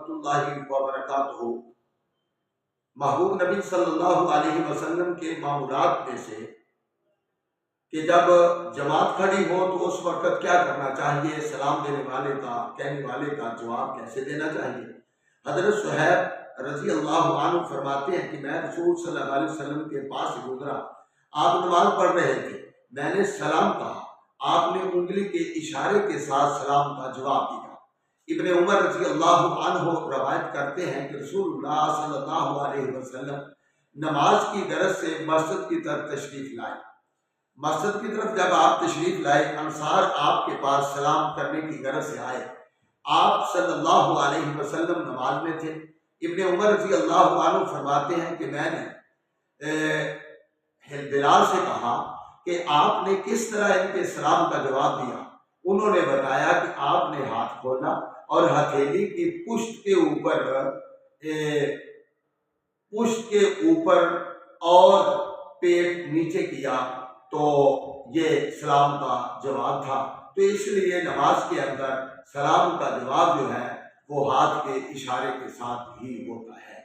اللہ وبرکاتہ۔ محبوب نبی صلی اللہ علیہ وسلم کے معمولات میں سے کہ جب جماعت کھڑی ہو تو اس وقت کیا کرنا چاہیے، سلام دینے والے کا، کہنے والے کا جواب کیسے دینا چاہیے۔ حضرت صہیب رضی اللہ عنہ فرماتے ہیں کہ میں رسول صلی اللہ علیہ وسلم کے پاس گزرا، آپ نماز پڑھ رہے تھے، میں نے سلام کہا، آپ نے انگلی کے اشارے کے ساتھ سلام کا جواب دیا۔ ابن عمر رضی اللہ عنہ روایت کرتے ہیں کہ رسول اللہ صلی اللہ علیہ وسلم نماز کی غرض سے مسجد کی طرف تشریف لائے۔ مسجد کی طرف جب آپ تشریف لائے، انصار آپ کے پاس سلام کرنے کی غرض سے آئے۔ آپ صلی اللہ علیہ وسلم نماز میں تھے۔ ابن عمر رضی اللہ عنہ فرماتے ہیں کہ میں نے بلال سے کہا کہ آپ نے کس طرح ان کے سلام کا جواب دیا؟ انہوں نے بتایا کہ آپ نے ہاتھ کھولا اور ہتھیلی کی پشت کے اوپر اور پیٹ نیچے کیا، تو یہ سلام کا جواب تھا۔ تو اس لیے نماز کے اندر سلام کا جواب جو ہے وہ ہاتھ کے اشارے کے ساتھ ہی ہوتا ہے۔